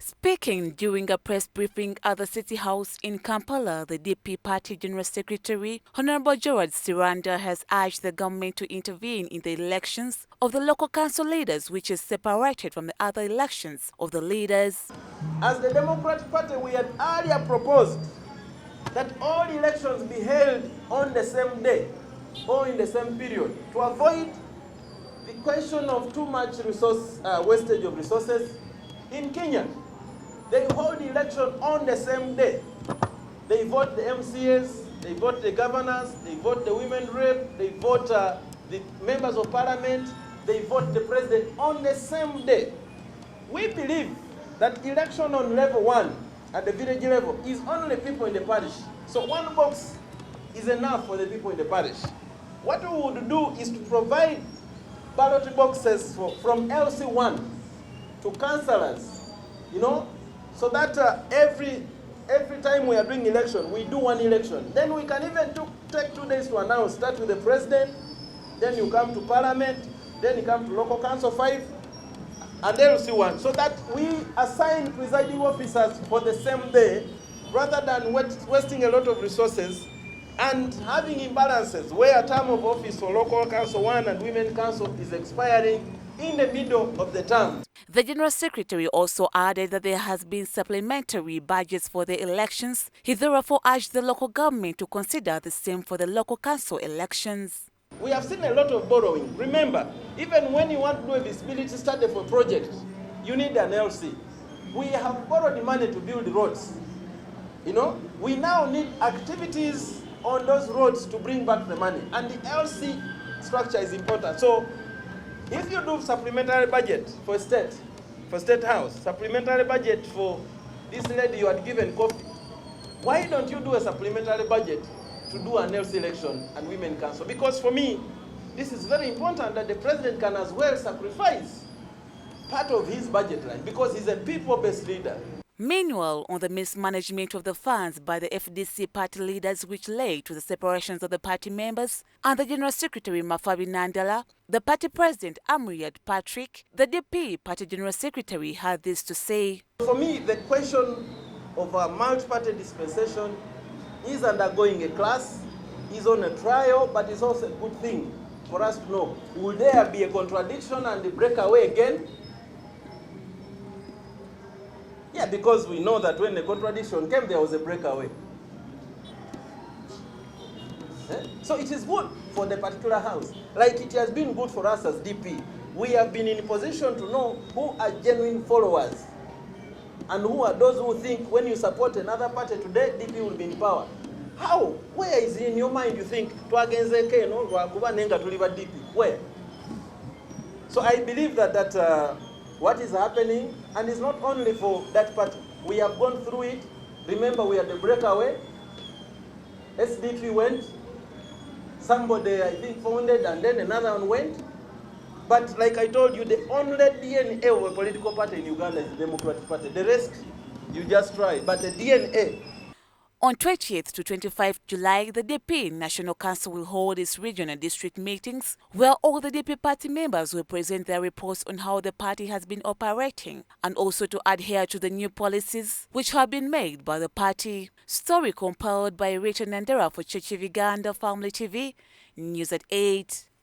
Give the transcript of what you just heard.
Speaking during a press briefing at the City House in Kampala, the DP Party General Secretary, Honorable Gerald Siranda, has urged the government to intervene in the elections of the local council leaders, which is separated from the other elections of the leaders. As the Democratic Party, we had earlier proposed that all elections be held on the same day or in the same period to avoid the question of too much wastage of resources. In Kenya, they hold the election on the same day. They vote the MCAs, they vote the governors, they vote the women rep, they vote the members of parliament, they vote the president on the same day. We believe that election on level 1 at the village level is only people in the parish. So one box is enough for the people in the parish. What we would do is to provide ballot boxes from LC1 to councillors, so that every time we are doing election, we do one election. Then we can even take 2 days to announce. Start with the president, then you come to parliament, then you come to local council 5, and LC1, so that we assign presiding officers for the same day, rather than wasting a lot of resources and having imbalances where a term of office for local council 1 and women council is expiring in the middle of the term. The General Secretary also added that there has been supplementary budgets for the elections. He therefore urged the local government to consider the same for the local council elections. We have seen a lot of borrowing. Remember, even when you want to do a visibility study for a project, you need an LC. We have borrowed money to build roads. We now need activities on those roads to bring back the money. And the LC structure is important. So if you do supplementary budget for State House, supplementary budget for this lady you had given coffee, why don't you do a supplementary budget to do an LC election and women council? Because for me, this is very important that the president can as well sacrifice part of his budget line because he's a people-based leader. Meanwhile, on the mismanagement of the funds by the FDC party leaders which led to the separations of the party members and the General Secretary Mafabi NANDERA, the party president Amriat Patrick, the DP party General Secretary had this to say. For me, the question of a multi-party dispensation is undergoing a class, is on a trial, but it's also a good thing for us to know. Will there be a contradiction and a breakaway again? Yeah, because we know that when the contradiction came, there was a breakaway. So it is good for the particular house, like it has been good for us as DP. We have been in a position to know who are genuine followers and who are those who think when you support another party today, DP will be in power. How? Where is in your mind you think DP? Where? So I believe that what is happening, and it's not only for that party. We have gone through it. Remember, we had the breakaway. SDP went. Somebody, I think, founded, and then another one went. But like I told you, the only DNA of a political party in Uganda is the Democratic Party. The rest, you just try. But the DNA. On 20th to 25th July, the DP National Council will hold its regional district meetings where all the DP party members will present their reports on how the party has been operating and also to adhere to the new policies which have been made by the party. Story compiled by RITAH NANDERA for Church of Uganda Family TV, News at 8.